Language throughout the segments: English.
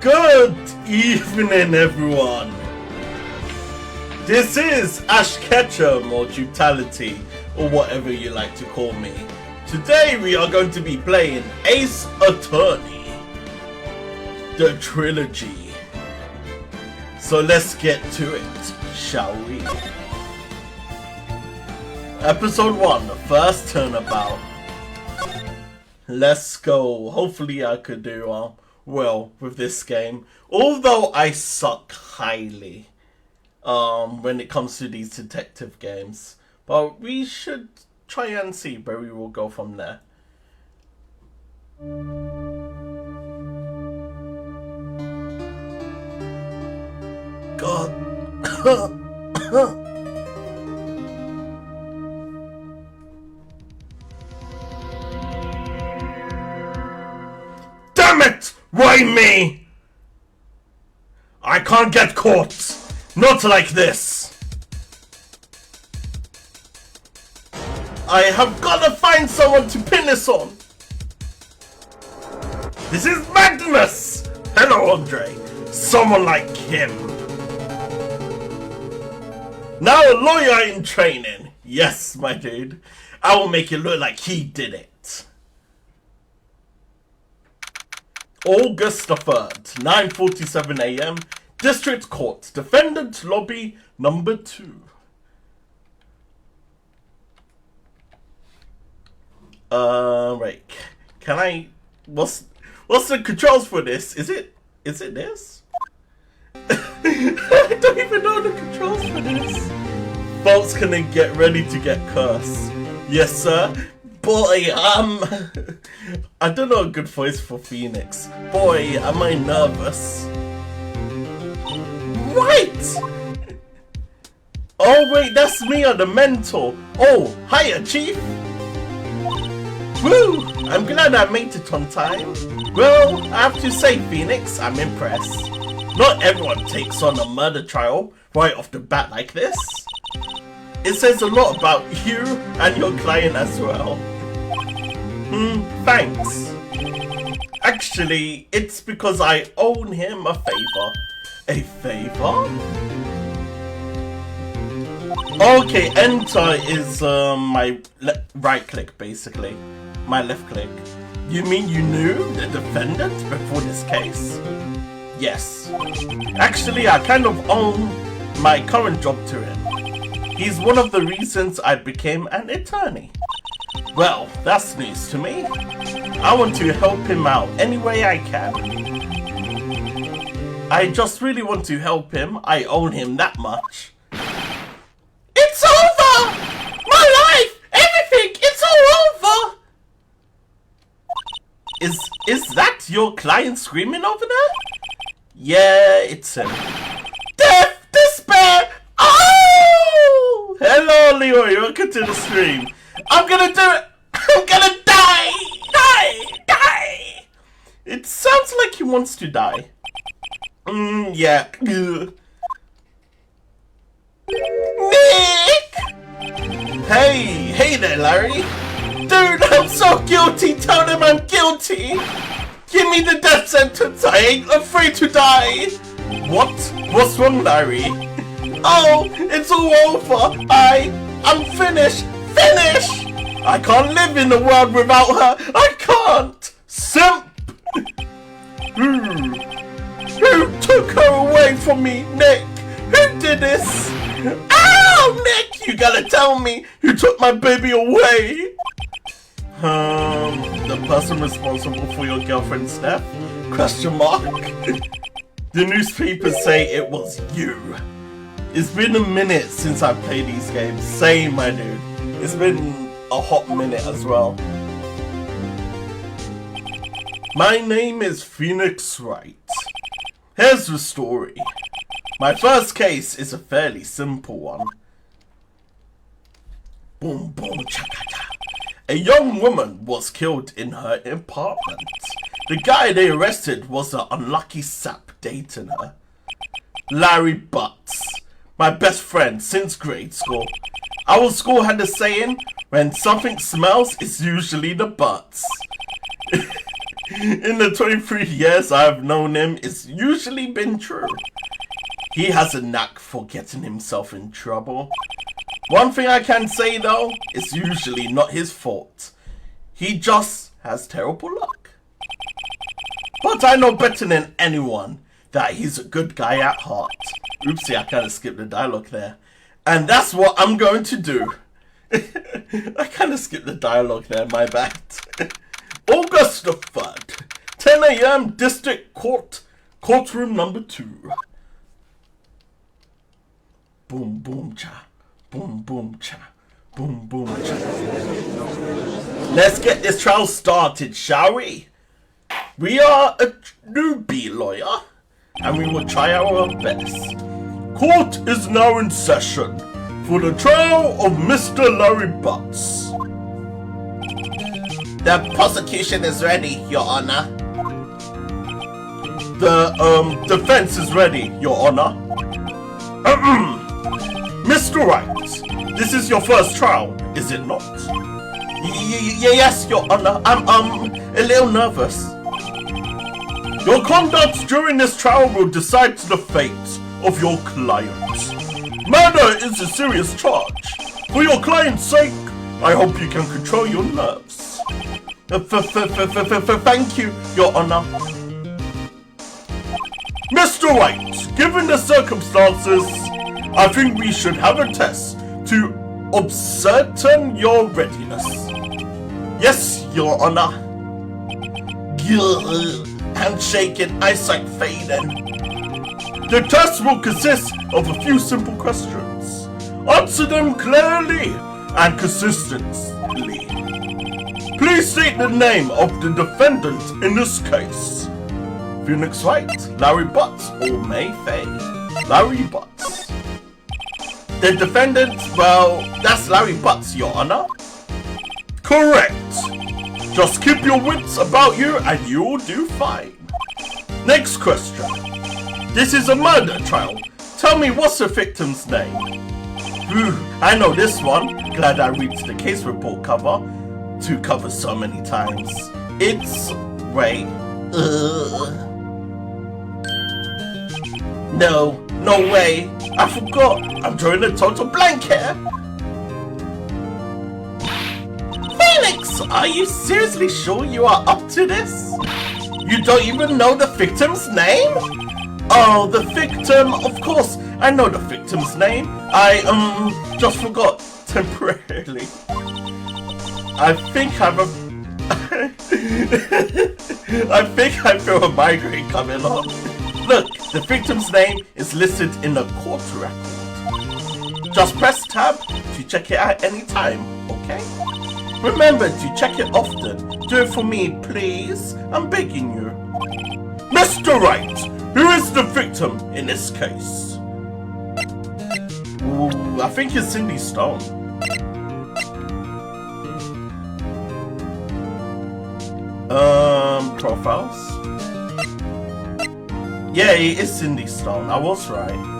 Good evening, everyone. This is Ash Ketchum or Tutality, or whatever you like to call me. Today we are going to be playing Ace Attorney, the Trilogy. So let's get to it, shall we? Episode 1, the first turnabout. Let's go. Hopefully I could do well with this game. Although I suck highly when it comes to these detective games. But we should try and see where we will go from there. God. Damn it! Why me? I can't get caught. Not like this. I have gotta find someone to pin this on. This is madness! Hello, Andre. Someone like him. Now a lawyer in training. Yes, my dude. I will make it look like he did it. August the 3rd, 9:47 AM, District Court, Defendant Lobby number 2. Right. Can I... What's the controls for this? Is it this? I don't even know the controls for this. Folks, can they get ready to get cursed? Yes, sir. Boy, I don't know a good voice for Phoenix. Boy, am I nervous. Right! Oh wait, that's me or the mentor. Oh, hiya, Chief. Woo! I'm glad I made it on time. Well, I have to say, Phoenix, I'm impressed. Not everyone takes on a murder trial right off the bat like this. It says a lot about you and your client as well. Thanks. Actually, it's because I owe him a favor. A favor? Okay, enter is my right click, basically. My left click. You mean you knew the defendant before this case? Yes. Actually, I kind of own my current job to him. He's one of the reasons I became an attorney. Well, that's news to me. I want to help him out any way I can. I just really want to help him. I own him that much. It's over! My life! Everything! It's all over! Is that your client screaming over there? Yeah, it's him. Death! Despair! Oh! Hello, Leroy. Welcome to the stream. I'm gonna do it! I'm gonna die! Die! It sounds like he wants to die. Yeah. Nick! Hey there, Larry. Dude, I'm so guilty. Tell them I'm guilty. Give me the death sentence. I ain't afraid to die. What? What's wrong, Larry? Oh, it's all over. I'm finished. Finish! I can't live in the world without her. I can't. Simp. Who took her away from me, Nick? Who did this? Ow, Nick! You gotta tell me who took my baby away. The person responsible for your girlfriend's death? Question mark. The newspapers say it was you. It's been a minute since I played these games. Same, my dude. It's been a hot minute as well. My name is Phoenix Wright. Here's the story. My first case is a fairly simple one. Boom, boom, cha-cha-cha. A young woman was killed in her apartment. The guy they arrested was the unlucky sap dating her. Larry Butts, my best friend since grade school. Our school had a saying, when something smells, it's usually the butts. In the 23 years I've known him, it's usually been true. He has a knack for getting himself in trouble. One thing I can say though, it's usually not his fault. He just has terrible luck. But I know better than anyone that he's a good guy at heart. Oopsie, I kind of skipped the dialogue there. And that's what I'm going to do. I kind of skipped the dialogue there, my bad. August the 3rd, 10 AM, District Court, Courtroom number 2. Boom, boom, cha. Boom, boom, cha. Boom, boom, cha. Let's get this trial started, shall we? We are a newbie lawyer, and we will try our best. Court is now in session for the trial of Mr. Larry Butts. The prosecution is ready, Your Honor. The defense is ready, Your Honor. Mr. Wright, this is your first trial, is it not? Yes, Your Honor. I'm a little nervous. Your conduct during this trial will decide the fate of your client. Murder is a serious charge. For your client's sake, I hope you can control your nerves. Thank you, Your Honor. Mr. Wright, given the circumstances, I think we should have a test to ascertain your readiness. Yes, Your Honor. Handshaking, eyesight fading. The test will consist of a few simple questions. Answer them clearly and consistently. Please state the name of the defendant in this case. Phoenix Wright, Larry Butts, or May Faye. Larry Butts. The defendant, well, that's Larry Butts, Your Honor. Correct. Just keep your wits about you and you'll do fine. Next question. This is a murder trial. Tell me, what's the victim's name? I know this one. Glad I reached the case report cover to cover so many times. It's Wright. No way. I forgot. I'm drawing a total blank here. Felix, are you seriously sure you are up to this? You don't even know the victim's name? Oh, the victim, of course. I know the victim's name. I just forgot temporarily. I think I feel a migraine coming on. Look, the victim's name is listed in the court record. Just press tab to check it out anytime, okay? Remember to check it often. Do it for me, please. I'm begging you. Mr. Wright, who is the victim in this case? Ooh, I think it's Cindy Stone. Profiles? Yeah, it is Cindy Stone. I was right.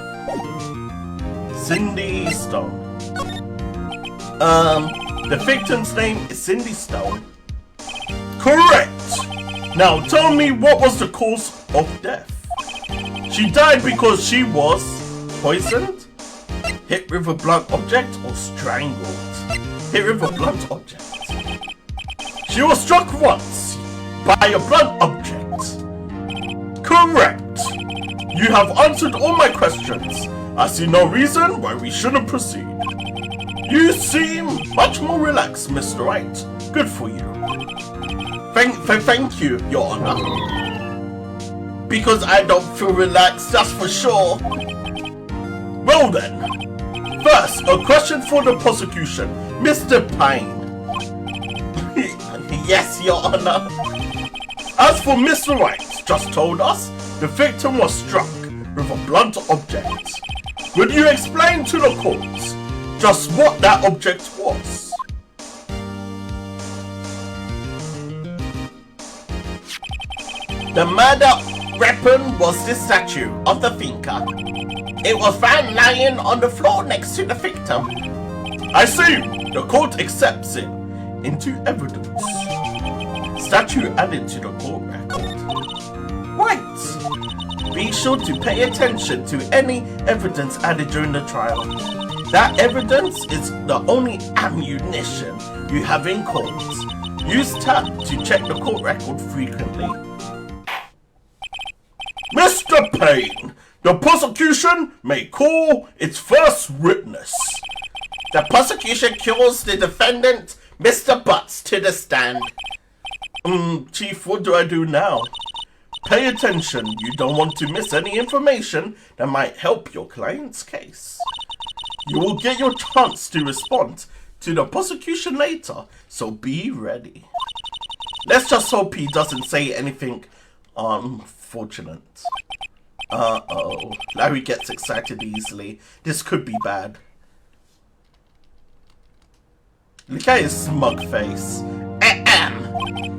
Cindy Stone. The victim's name is Cindy Stone. Correct! Now tell me, what was the cause of death? She died because she was poisoned, hit with a blunt object, or strangled. Hit with a blunt object. She was struck once by a blunt object. Correct! You have answered all my questions. I see no reason why we shouldn't proceed. You seem much more relaxed, Mr. Wright. Good for you. Thank you, Your Honor. Because I don't feel relaxed, that's for sure. Well then. First, a question for the prosecution. Mr. Pine. Yes, Your Honor. As for Mr. Wright, just told us the victim was struck with a blunt object. Would you explain to the court just what that object was? The murder weapon was the statue of the thinker. It was found lying on the floor next to the victim. I see. The court accepts it into evidence. statue added to the court record. Right. Be sure to pay attention to any evidence added during the trial. That evidence is the only ammunition you have in court. Use tab to check the court record frequently. Mr. Payne, the prosecution may call its first witness. The prosecution calls the defendant, Mr. Butts, to the stand. Chief, what do I do now? Pay attention. You don't want to miss any information that might help your client's case. You will get your chance to respond to the prosecution later, so be ready. Let's just hope he doesn't say anything unfortunate. Uh-oh. Larry gets excited easily. This could be bad. Look at his smug face.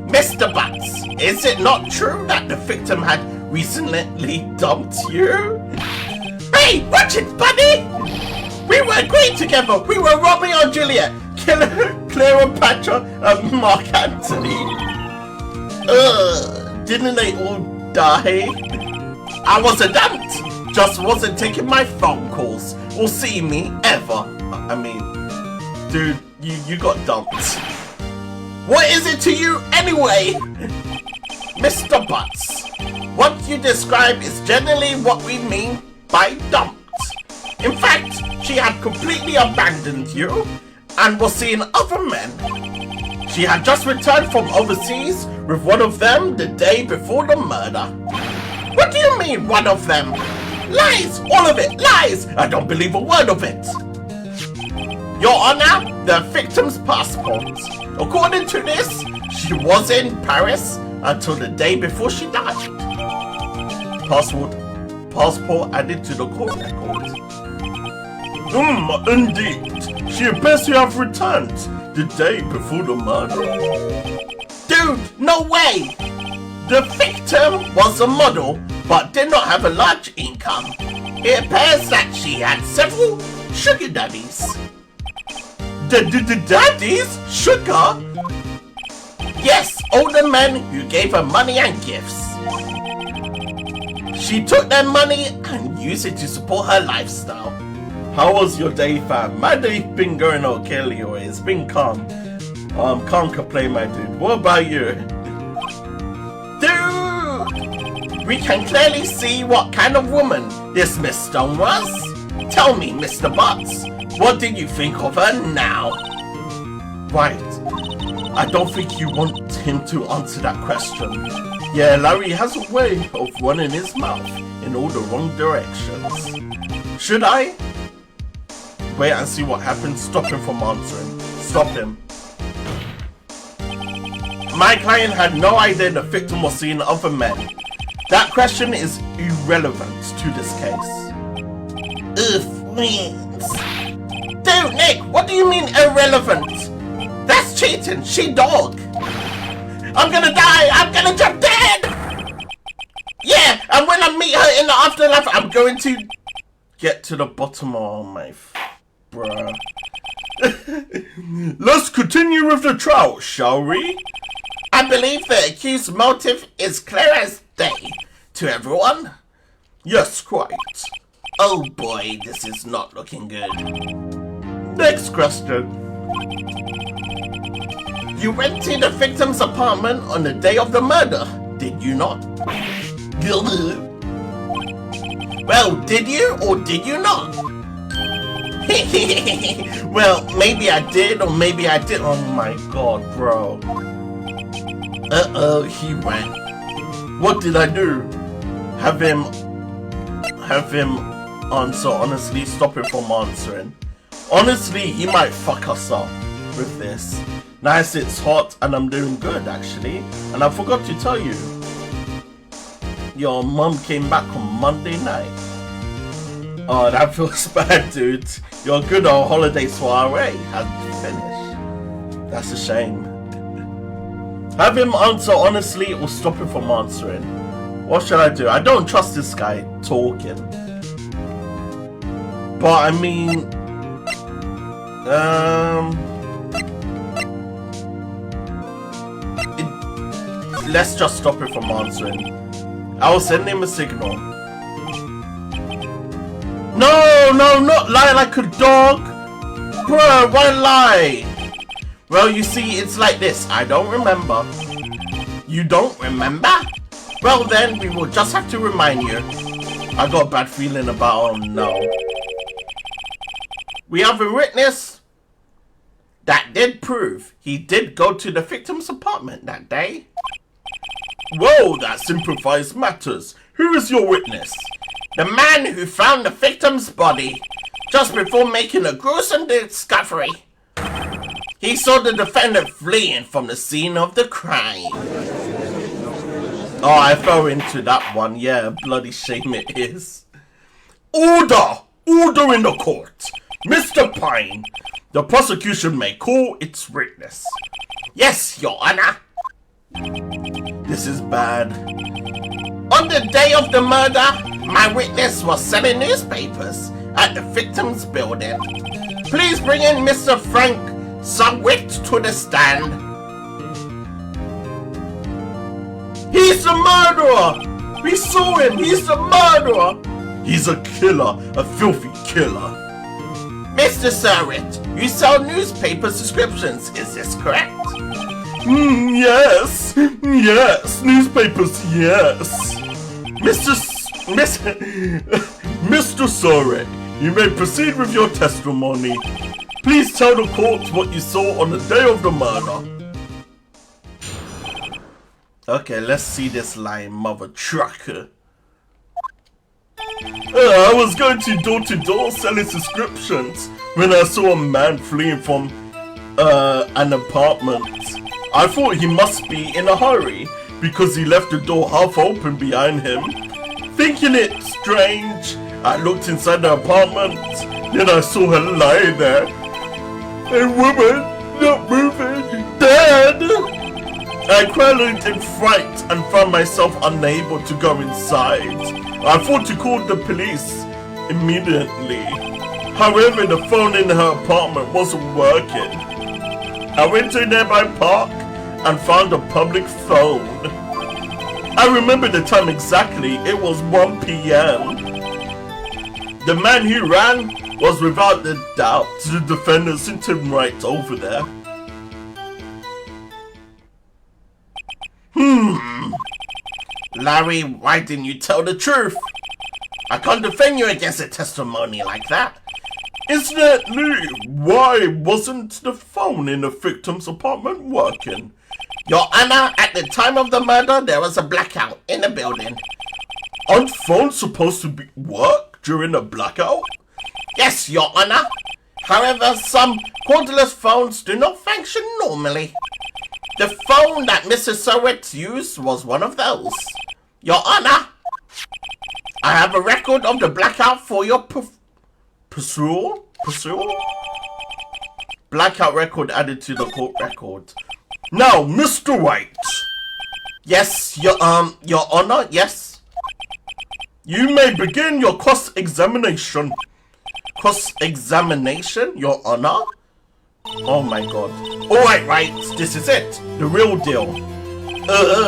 Mr. Butts, is it not true that the victim had recently dumped you? Hey, watch it, buddy! We were great together. We were Romeo and Juliet, Cleopatra, and Mark Antony. Didn't they all die? I wasn't dumped. Just wasn't taking my phone calls or seeing me ever. I mean, dude, you got dumped. What is it to you anyway? Mr. Butts, what you describe is generally what we mean by dumped. In fact, she had completely abandoned you and was seeing other men. She had just returned from overseas with one of them the day before the murder. What do you mean, one of them? Lies! All of it! Lies! I don't believe a word of it! Your Honor, the victim's passport. According to this, she was in Paris until the day before she died. Passport added to the court record. Indeed. She appears to have returned the day before the murder. Dude, no way! The victim was a model, but did not have a large income. It appears that she had several sugar daddies. The daddies? Sugar? Yes, older men who gave her money and gifts. She took their money and used it to support her lifestyle. How was your day, fam? My day's been going okay, Leo. It's been calm. Can't complain, my dude. What about you? Dude! We can clearly see what kind of woman this Miss Stone was. Tell me, Mr. Butts, what did you think of her now? Right. I don't think you want him to answer that question. Yeah, Larry has a way of running his mouth in all the wrong directions. Should I? Wait and see what happens. Stop him from answering. Stop him. My client had no idea the victim was seeing other men. That question is irrelevant to this case. Dude, Nick, what do you mean irrelevant? That's cheating. She dog. I'm gonna die. I'm gonna drop dead. Yeah, and when I meet her in the afterlife, I'm going to get to the bottom of my bruh. Let's continue with the trial, shall we? I believe the accused's motive is clear as day to everyone. Yes, quite. Oh boy, this is not looking good. Next question. You went to the victim's apartment on the day of the murder, did you not? Well, did you or did you not? Well, maybe I did or maybe I didn't. Oh my god, bro. Uh-oh, he went. What did I do? Have him answer, honestly, stop him from answering. Honestly, he might fuck us up with this. Nice, it's hot and I'm doing good actually. And I forgot to tell you, your mum came back on Monday night. Oh, that feels bad, dude. Your good old holiday soiree had finished. That's a shame. Have him answer honestly or stop him from answering. What should I do? I don't trust this guy talking. But I mean, let's just stop it from answering. I'll send him a signal. No, not lie like a dog. Bro, why lie? Well, you see, it's like this. I don't remember. You don't remember? Well then, we will just have to remind you. I got a bad feeling about, oh no. We have a witness that did prove he did go to the victim's apartment that day. Whoa, that simplifies matters. Who is your witness? The man who found the victim's body just before making a gruesome discovery. He saw the defendant fleeing from the scene of the crime. Oh, I fell into that one. Yeah, bloody shame it is. Order! Order in the court! Mr. Pine, the prosecution may call its witness. Yes, Your Honor. This is bad. On the day of the murder, my witness was selling newspapers at the victim's building. Please bring in Mr. Frank Sugwit to the stand. He's the murderer! We saw him! He's the murderer! He's a killer, a filthy killer. Mr. Surratt, you sell newspaper subscriptions, is this correct? Yes, newspapers, yes. Mr. Surratt, you may proceed with your testimony. Please tell the court what you saw on the day of the murder. Okay, let's see this lying mother trucker. I was going door to door selling subscriptions when I saw a man fleeing from an apartment. I thought he must be in a hurry because he left the door half open behind him. Thinking it strange, I looked inside the apartment, then I saw her lying there. A woman, not moving, dead! I quailed in fright and found myself unable to go inside. I thought to call the police immediately. However, the phone in her apartment wasn't working. I went to a nearby park and found a public phone. I remember the time exactly. It was 1 p.m. The man who ran was without a doubt the defendant sitting right over there. Larry, why didn't you tell the truth? I can't defend you against a testimony like that. Incidentally, why wasn't the phone in the victim's apartment working? Your Honor, at the time of the murder, there was a blackout in the building. Aren't phones supposed to work during a blackout? Yes, Your Honor. However, some cordless phones do not function normally. The phone that Mr. Surratt used was one of those. Your Honor, I have a record of the blackout for your pursual? Blackout record added to the court record. Now, Mr. Wright. Yes, Your Honor, yes. You may begin your cross-examination. Cross-examination, Your Honor? Oh my god. Alright, right, this is it. The real deal.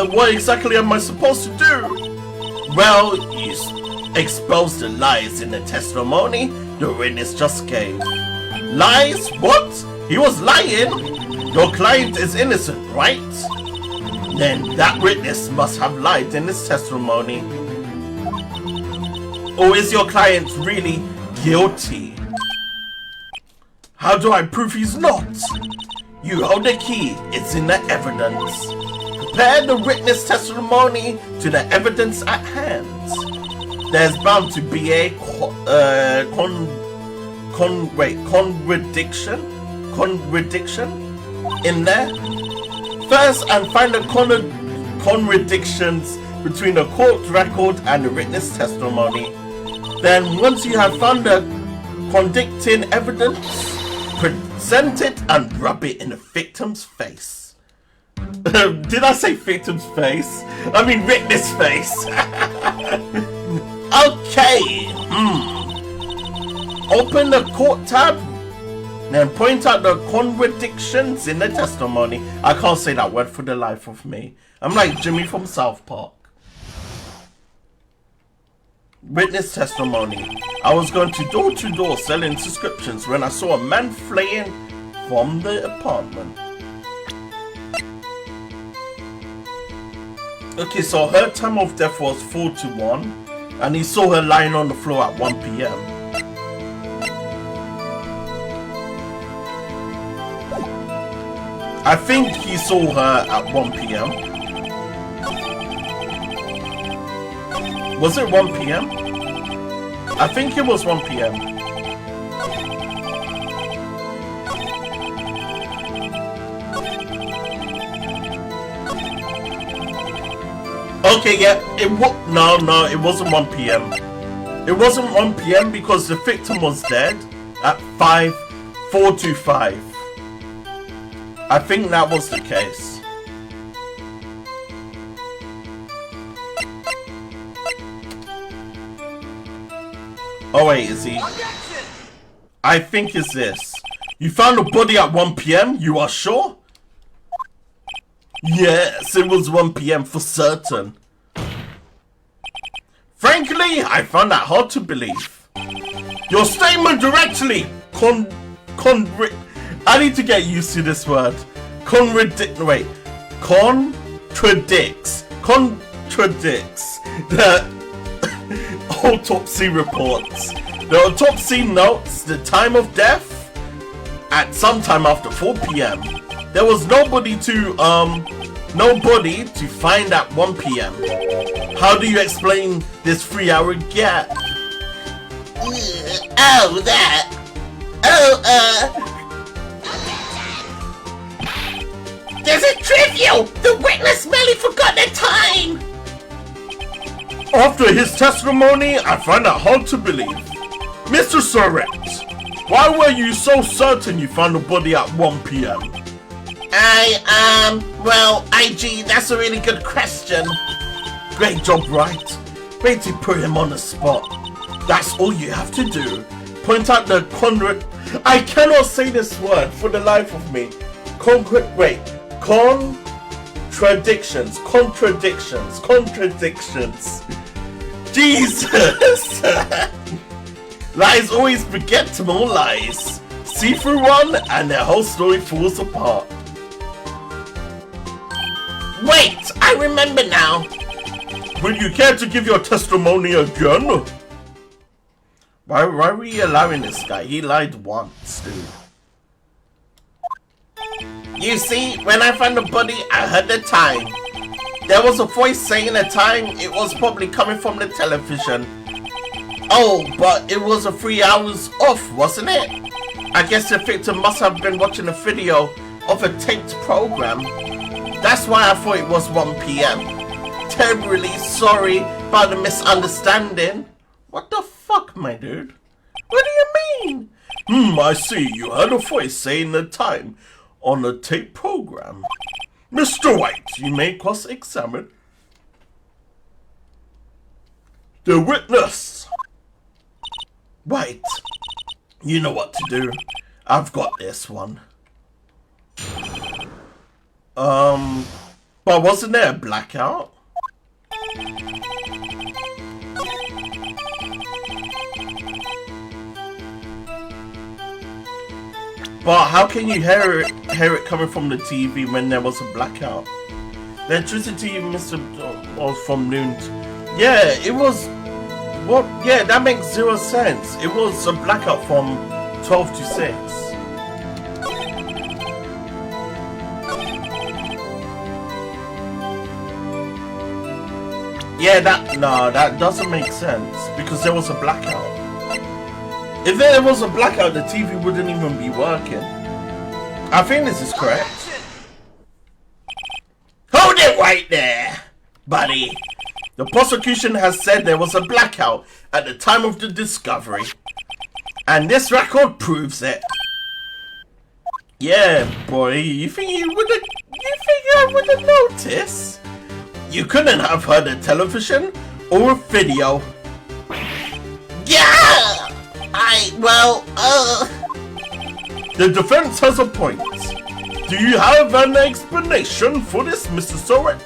What exactly am I supposed to do? Well, you expose the lies in the testimony the witness just gave. Lies? What? He was lying? Your client is innocent, right? Then that witness must have lied in his testimony. Or is your client really guilty? How do I prove he's not? You hold the key, it's in the evidence. Compare the witness testimony to the evidence at hand. There's bound to be a contradiction in there. First, and find the contradictions between the court record and the witness testimony. Then, once you have found the contradicting evidence, present it and rub it in the victim's face. Did I say victim's face? I mean witness face. Okay. Open the court tab. Then point out the contradictions in the testimony. I can't say that word for the life of me. I'm like Jimmy from South Park. Witness testimony. I was going to door selling subscriptions when I saw a man fleeing from the apartment. Okay, so her time of death was 4 to 1, and he saw her lying on the floor at 1 p.m. I think he saw her at 1 p.m. Was it 1 p.m.? I think it was 1 p.m. Okay, yeah, it wasn't 1 p.m. It wasn't 1 p.m. because the victim was dead at 4:25. I think that was the case. Oh wait, is he? I think it's this. You found a body at 1 p.m. You are sure? Yes, it was 1 p.m. for certain. Frankly, I found that hard to believe. Your statement directly I need to get used to this word. Contradicts the autopsy reports. The autopsy notes the time of death at sometime after 4 p.m. There was nobody to find at 1 p.m. How do you explain this 3-hour gap? There's a trivial! The witness merely forgot the time! After his testimony, I find that hard to believe. Mr. Surratt, why were you so certain you found the body at 1 p.m.? Well, IG, that's a really good question. Great job, Wright. Way to put him on the spot. That's all you have to do. Point out the I cannot say this word for the life of me. Contradictions. Jesus! Lies always beget more lies. See through one and their whole story falls apart. Wait, I remember now. Would you care to give your testimony again? Why are we allowing this guy? He lied once, dude. You see, when I found the body, I heard the time. There was a voice saying the time. It was probably coming from the television. Oh, but it was a 3 hours off, wasn't it? I guess the victim must have been watching a video of a taped program. That's why I thought it was 1 p.m. Terribly sorry about the misunderstanding. What the fuck, my dude? What do you mean? I see. You heard a voice saying the time on a tape program. Mr. White, you may cross-examine the witness. White, you know what to do. I've got this one. But wasn't there a blackout? But how can you hear it coming from the TV when there was a blackout? The electricity was from noon. Yeah, it was. What? Yeah, that makes 0 sense. It was a blackout from 12 to 6. Yeah, that doesn't make sense because there was a blackout. If there was a blackout, the TV wouldn't even be working. I think this is correct. Hold it right there, buddy. The prosecution has said there was a blackout at the time of the discovery. And this record proves it. Yeah, boy, you think I would have noticed? You couldn't have heard a television or a video. Yeah! The defense has a point. Do you have an explanation for this, Mr. Surratt?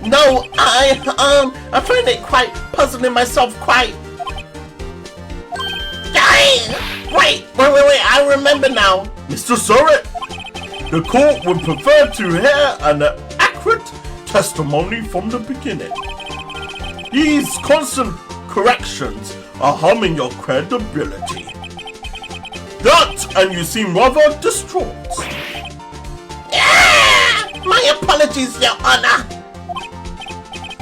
No, I find it quite puzzling myself, quite. Wait, I remember now. Mr. Surratt, the court would prefer to hear an accurate testimony from the beginning. These constant corrections are harming your credibility. That, and you seem rather distraught. My apologies, Your Honor.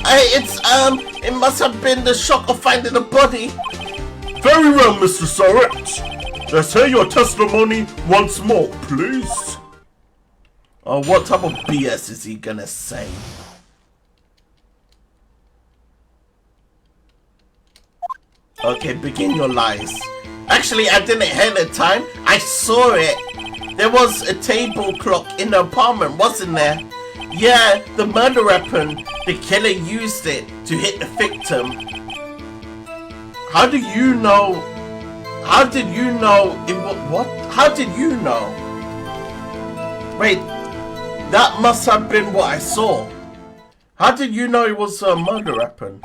It must have been the shock of finding the body. Very well, Mr. Surratt. Let's hear your testimony once more, please. What type of BS is he gonna say? Okay, begin your lies. Actually, I didn't hear the time. I saw it. There was a table clock in the apartment, wasn't there? Yeah, the murder weapon. The killer used it to hit the victim. How do you know? How did you know it was what? How did you know? Wait, that must have been what I saw. How did you know it was a murder weapon?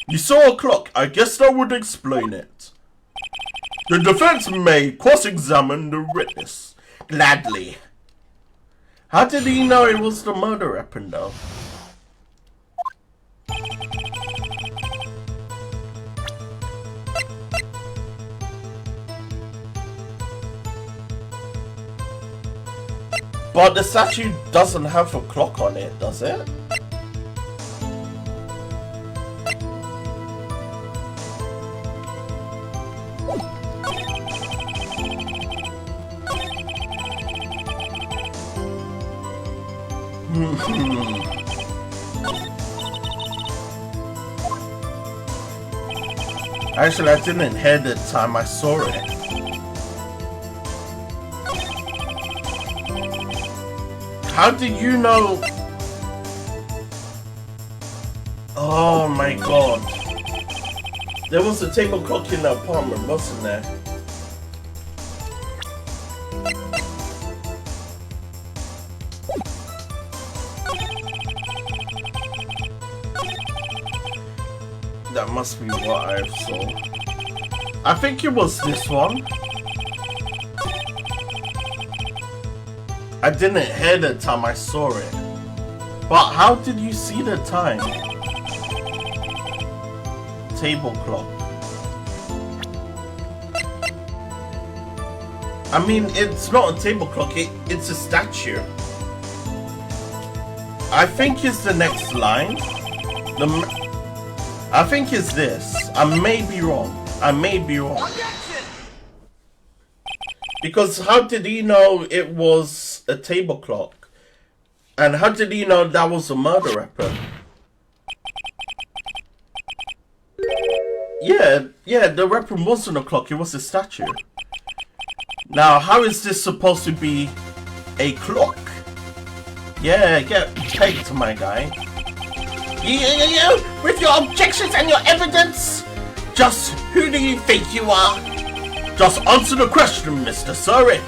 You saw a clock. I guess that would explain it. The defense may cross-examine the witness. Gladly. How did he know it was the murder weapon, though? But the statue doesn't have a clock on it, does it? Actually, I didn't hear the time I saw it. How did you know? Oh my god. There was a table clock in the apartment, wasn't there? That must be what I saw. I think it was this one. I didn't hear the time I saw it. But how did you see the time? Table clock. I mean, it's not a table clock, it's a statue. I think it's the next line. I think it's this. I may be wrong. I may be wrong. Because how did he know it was a table clock? And how did he know that was a murder weapon? Yeah, the weapon wasn't a clock, it was a statue. Now, how is this supposed to be a clock? Yeah, get pegged, my guy. You, with your objections and your evidence, just who do you think you are? Just answer the question, Mr. Surratt.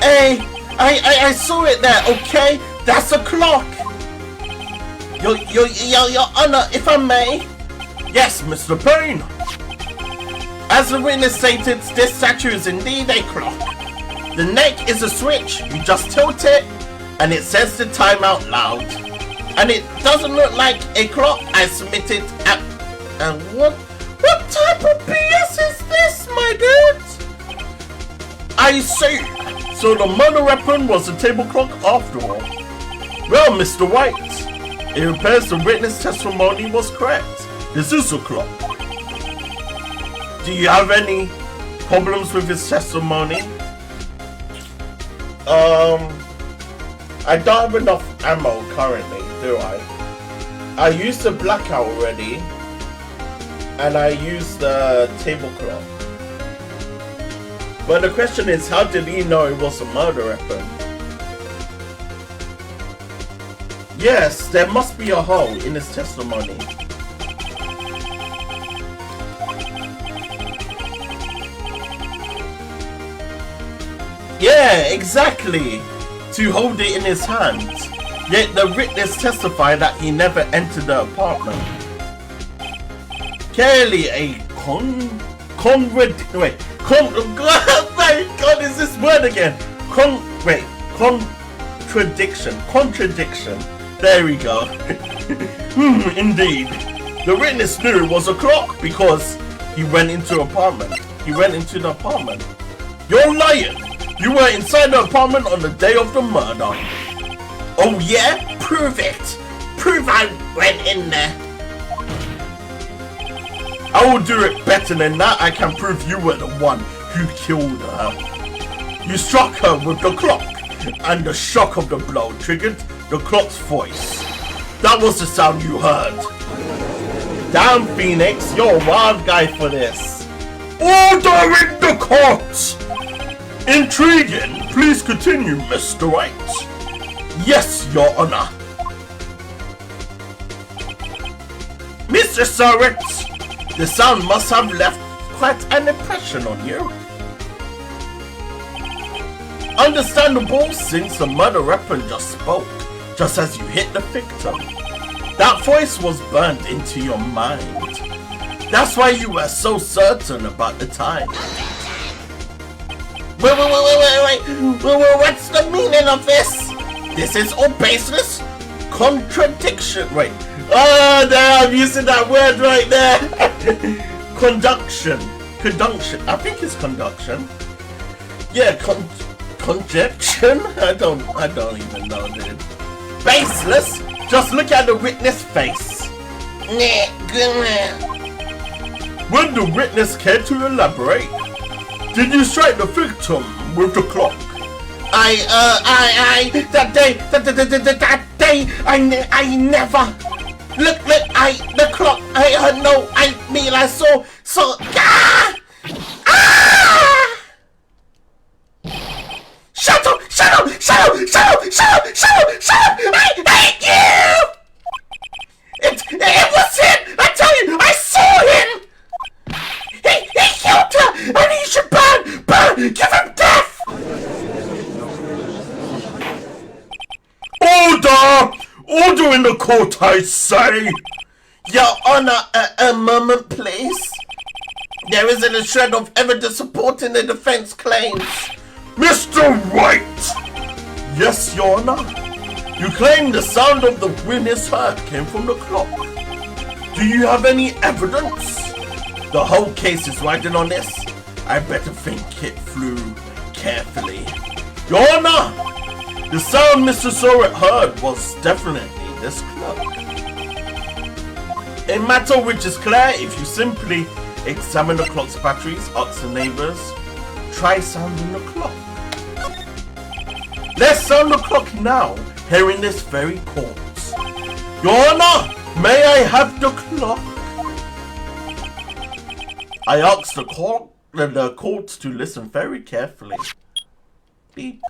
Hey, I saw it there, okay? That's a clock. Your Honor, if I may. Yes, Mr. Payne. As the witness stated, this statue is indeed a clock. The neck is a switch. You just tilt it, and it says the time out loud. And it doesn't look like a clock. I submitted at... And what type of BS is this, my dude? I see. So the murder weapon was a table clock after all. Well, Mr. Wright, it appears the witness testimony was correct. This is a clock. Do you have any problems with his testimony? I don't have enough ammo currently, do I? I used the blackout already, and I used the table clock. But the question is, how did he know it was a murder weapon? Yes, there must be a hole in his testimony. Yeah, exactly. To hold it in his hand. Yet the witness testified that he never entered the apartment. Clearly a oh my god, is this word again? Contradiction. There we go. Indeed. The witness knew it was a clock because he went into the apartment. You're lying. You were inside the apartment on the day of the murder. Oh yeah? Prove it. Prove I went in there. I will do it better than that. I can prove you were the one who killed her. You struck her with the clock, and the shock of the blow triggered the clock's voice. That was the sound you heard. Damn, Phoenix, you're a wild guy for this. Order in the court! Intriguing. Please continue, Mr. Wright. Yes, Your Honor. Mr. Surratt, the sound must have left quite an impression on you. Understandable, since the murder weapon just spoke, just as you hit the victim. That voice was burned into your mind. That's why you were so certain about the time. Wait, what's the meaning of this? This is all baseless contradiction. Wait. Oh, there, I'm using that word right there. Conjunction. I think it's conduction. Yeah, conjunction? I don't even know, dude. Baseless? Just look at the witness face. Would the witness care to elaborate? Did you strike the victim with the clock? That day, I never. Look, the clock, I saw, Shut up! I hate you! It was him! I tell you, I saw him! He killed her, and he should burn! Give him death! Order in the court, I say! Your Honor, a moment, please. There isn't a shred of evidence supporting the defense claims. Mr. Wright! Yes, Your Honor. You claim the sound of the witness heard came from the clock. Do you have any evidence? The whole case is riding on this. I better think it through carefully. Your Honor! The sound Mr. Surratt heard was definitely this clock. A matter which is clear if you simply examine the clock's batteries, ask the neighbors, try sounding the clock. Let's sound the clock now, here in this very court. Your Honor, may I have the clock? I ask the court to listen very carefully. Beep.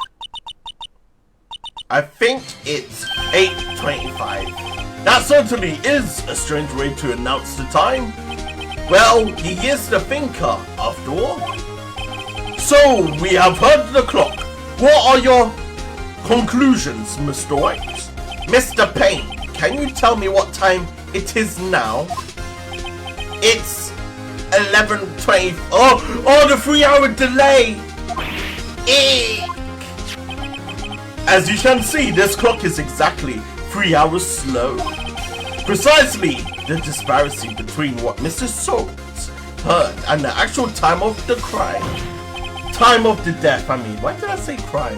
I think it's 8:25. That certainly is a strange way to announce the time. Well, he is the thinker, after all. So, we have heard the clock. What are your conclusions, Mr. White? Mr. Payne, can you tell me what time it is now? It's 11:20. Oh, the 3-hour delay! As you can see, this clock is exactly 3 hours slow. Precisely the disparity between what Mr. Surratt heard and the actual time of the crime. Time of the death, I mean. Why did I say crime?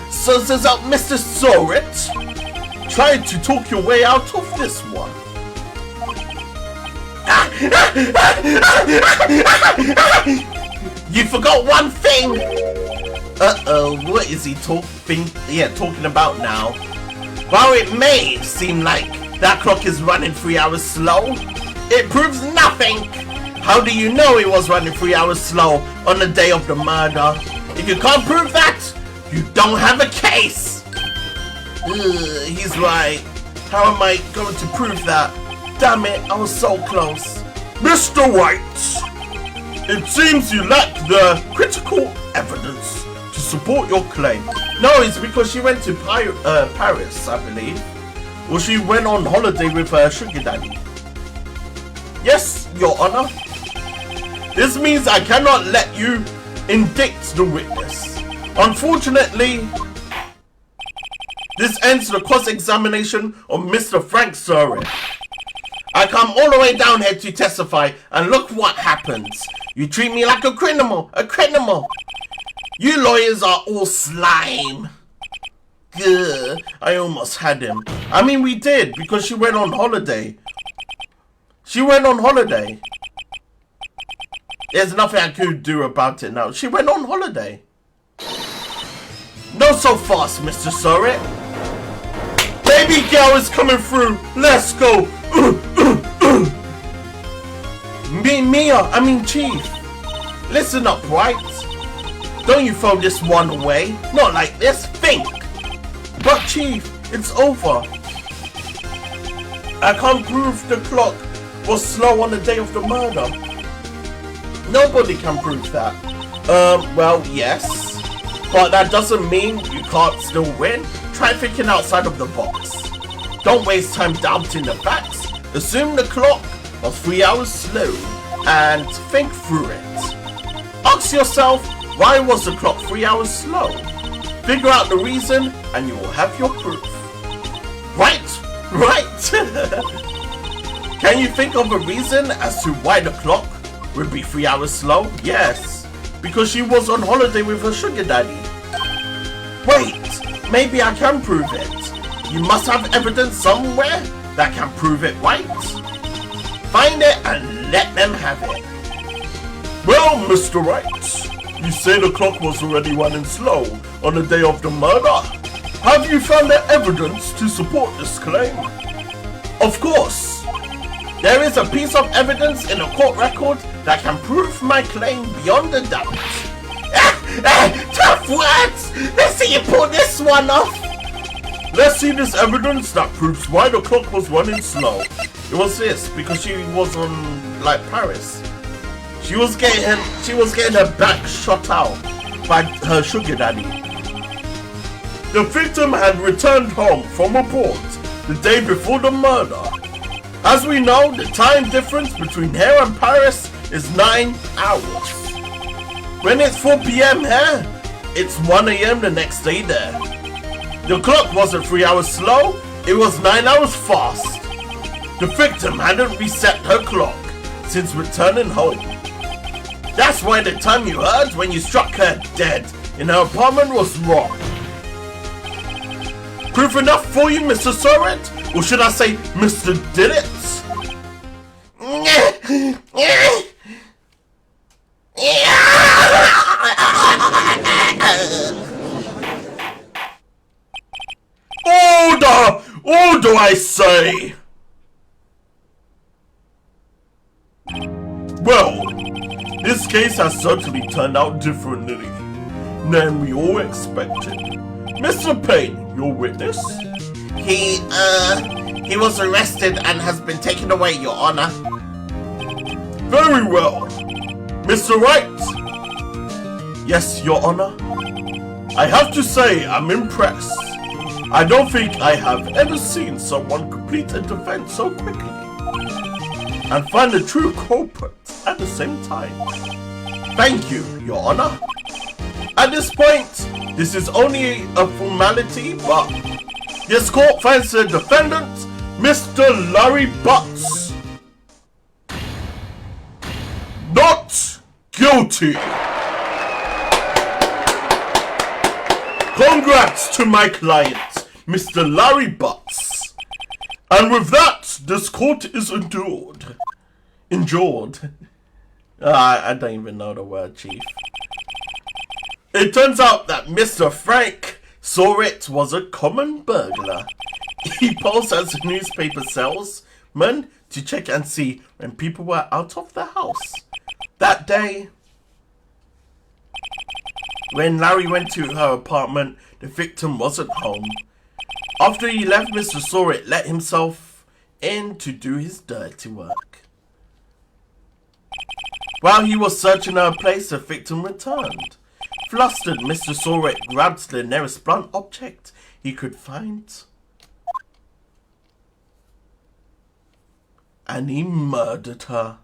So, Mr. Surratt, try to talk your way out of this one. You forgot one thing! What is he talking about now? While it may seem like that clock is running 3 hours slow, it proves nothing! How do you know it was running 3 hours slow on the day of the murder? If you can't prove that, you don't have a case! He's right. How am I going to prove that? Damn it, I was so close. Mr. White, it seems you lack the critical evidence to support your claim. No, it's because she went to Paris, I believe. Or she went on holiday with her sugar daddy. Yes, Your Honor. This means I cannot let you indict the witness. Unfortunately, this ends the cross-examination of Mr. Frank Surrey. I come all the way down here to testify, and look what happens. You treat me like a criminal, You lawyers are all slime. Gah, I almost had him. I mean, we did, because she went on holiday. There's nothing I could do about it now. She went on holiday. Not so fast, Mr. Surrey. Baby girl is coming through. Let's go. Chief. Listen up, Wright. Don't you throw this one away. Not like this. Think. But Chief, it's over. I can't prove the clock was slow on the day of the murder. Nobody can prove that. Well, yes. But that doesn't mean you can't still win. Try thinking outside of the box. Don't waste time doubting the facts. Assume the clock was 3 hours slow and think through it. Ask yourself, why was the clock 3 hours slow? Figure out the reason and you will have your proof. Right. Can you think of a reason as to why the clock would be 3 hours slow? Yes, because she was on holiday with her sugar daddy. Wait, maybe I can prove it. You must have evidence somewhere that can prove it, right? Find it and let them have it. Well, Mr. Wright, you say the clock was already running slow on the day of the murder. Have you found the evidence to support this claim? Of course. There is a piece of evidence in a court record that can prove my claim beyond a doubt. Tough words! Let's see you pull this one off! Let's see this evidence that proves why the clock was running slow. It was this, because she was on, Paris. She was getting her back shot out by her sugar daddy. The victim had returned home from abroad the day before the murder. As we know, the time difference between here and Paris is 9 hours. When it's 4 PM here, it's 1 AM the next day there. The clock wasn't 3 hours slow, it was 9 hours fast. The victim hadn't reset her clock since returning home. That's why the time you heard when you struck her dead in her apartment was wrong. Proof enough for you, Mr. Surrett? Or should I say, Mr. Did It? Order, I say! Well, this case has certainly turned out differently than we all expected. Mr. Payne, your witness? He was arrested and has been taken away, Your Honor. Very well. Mr. Wright? Yes, Your Honor. I have to say, I'm impressed. I don't think I have ever seen someone complete a defense so quickly and find the true culprit at the same time. Thank you, Your Honor. At this point, this is only a formality, but this court finds the defendant, Mr. Larry Butts, not guilty. Congrats to my client, Mr. Larry Butts. And with that, this court is endured. I don't even know the word, Chief. It turns out that Mr. Frank Surrett was a common burglar. He posed as a newspaper salesman to check and see when people were out of the house. That day, when Larry went to her apartment, the victim wasn't home. After he left, Mr. Surrett let himself in to do his dirty work. While he was searching her place, the victim returned. Flustered, Mr. Wright grabbed the nearest blunt object he could find. And he murdered her.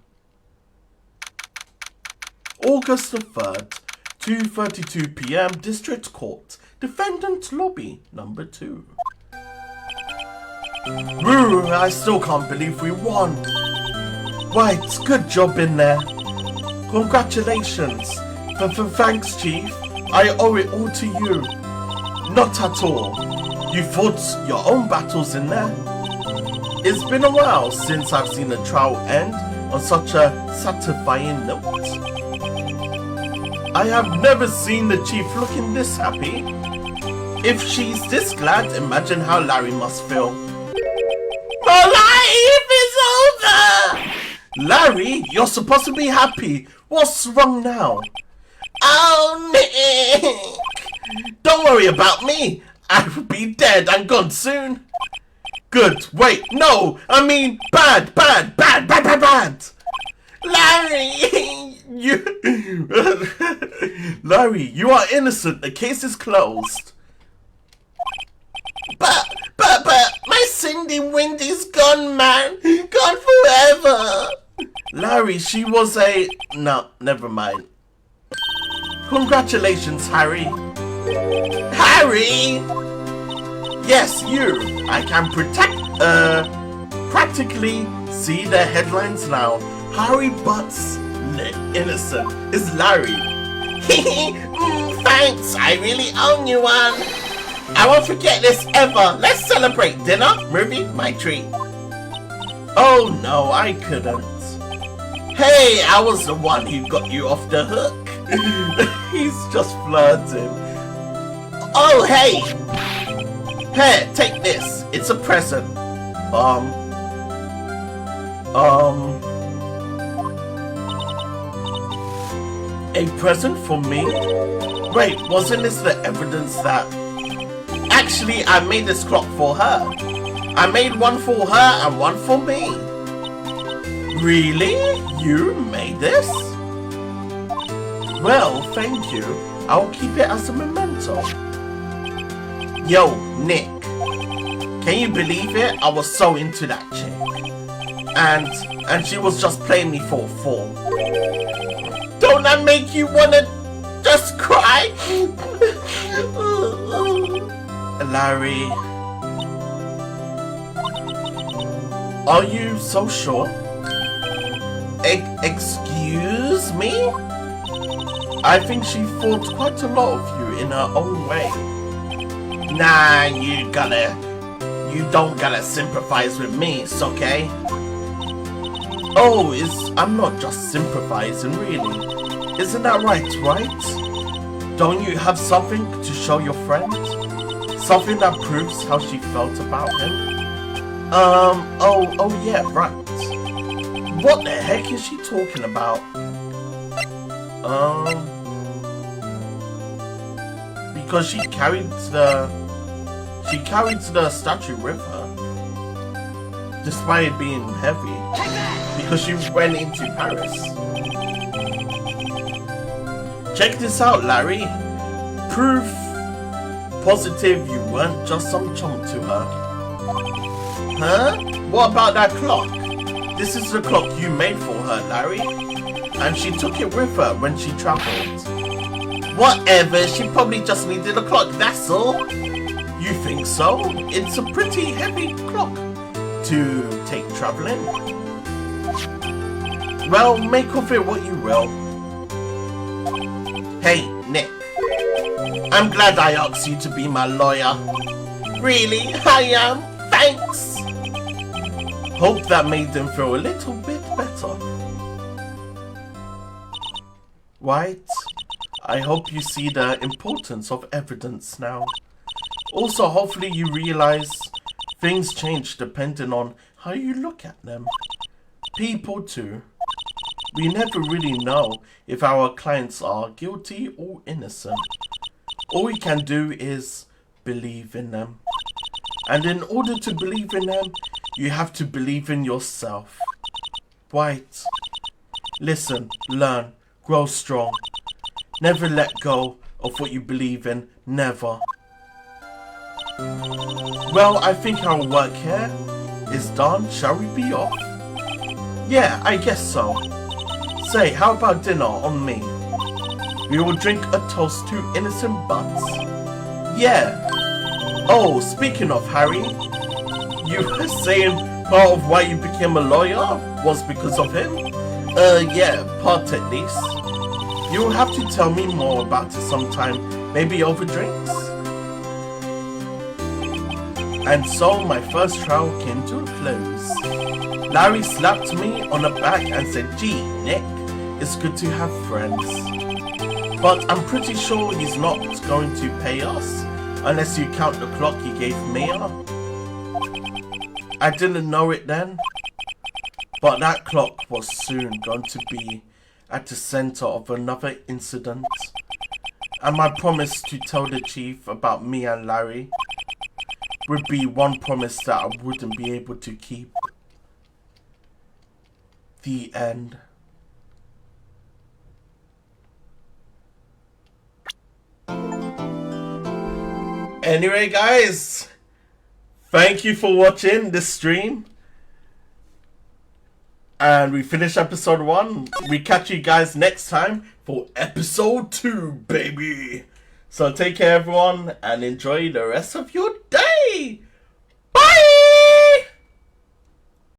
August the 3rd, 2:32 p.m. District Court. Defendant Lobby, number 2. Woo, I still can't believe we won. Right, good job in there. Congratulations. Thanks, Chief. I owe it all to you. Not at all. You fought your own battles in there. It's been a while since I've seen a trial end on such a satisfying note. I have never seen the Chief looking this happy. If she's this glad, imagine how Larry must feel. My life is over! Larry, you're supposed to be happy. What's wrong now? Oh, Nick! Don't worry about me. I'll be dead and gone soon. Good. Wait, no. I mean, bad. Larry, Larry, you are innocent. The case is closed. But, my Cindy Windy's gone, man. Gone forever. Larry, she was a... No, never mind. Congratulations, Harry. Harry? Yes, you. I can practically see the headlines now. Harry Butts, innocent, is Larry. Thanks, I really owe you one. I won't forget this ever. Let's celebrate. Dinner, movie, my treat. Oh no, I couldn't. Hey, I was the one who got you off the hook. He's just flirting. Oh, hey. Here, take this. It's a present. A present for me? Wait, wasn't this the evidence that... Actually, I made this clock for her. I made one for her and one for me. Really? You made this? Well, thank you. I'll keep it as a memento. Yo, Nick. Can you believe it? I was so into that chick. And she was just playing me for a fool. Don't that make you wanna just cry? Larry. Are you so sure? Excuse me? I think she thought quite a lot of you in her own way. Nah, you don't gotta sympathize with me, it's okay? Oh, I'm not just sympathizing, really. Isn't that right? Don't you have something to show your friend? Something that proves how she felt about him? Oh yeah, right. What the heck is she talking about? Because she carried the statue with her, despite it being heavy, because she went into Paris. Check this out, Larry. Proof positive you weren't just some chump to her. Huh? What about that clock? This is the clock you made for her, Larry. And she took it with her when she travelled. Whatever, she probably just needed a clock, that's all. You think so? It's a pretty heavy clock to take travelling. Well, make of it what you will. Hey, Nick. I'm glad I asked you to be my lawyer. Really? I am. Thanks. Hope that made them feel a little bit better. Right? I hope you see the importance of evidence now. Also, hopefully you realize things change depending on how you look at them. People too. We never really know if our clients are guilty or innocent. All we can do is believe in them. And in order to believe in them, you have to believe in yourself. Right? Listen, learn, grow strong. Never let go of what you believe in. Never. Well, I think our work here is done. Shall we be off? Yeah, I guess so. Say, how about dinner on me? We will drink a toast to innocent butts. Yeah. Oh, speaking of Harry, you were saying part of why you became a lawyer was because of him? Yeah, part at least. You will have to tell me more about it sometime, maybe over drinks. And so my first trial came to a close. Larry slapped me on the back and said, "Gee, Nick, it's good to have friends. But I'm pretty sure he's not going to pay us, unless you count the clock he gave Mia." I didn't know it then, but that clock was soon going to be at the center of another incident. And my promise to tell the chief about me and Larry would be one promise that I wouldn't be able to keep. The end. Anyway, guys, thank you for watching this stream. And we finished episode 1. We catch you guys next time for episode 2, baby. So take care, everyone, and enjoy the rest of your day.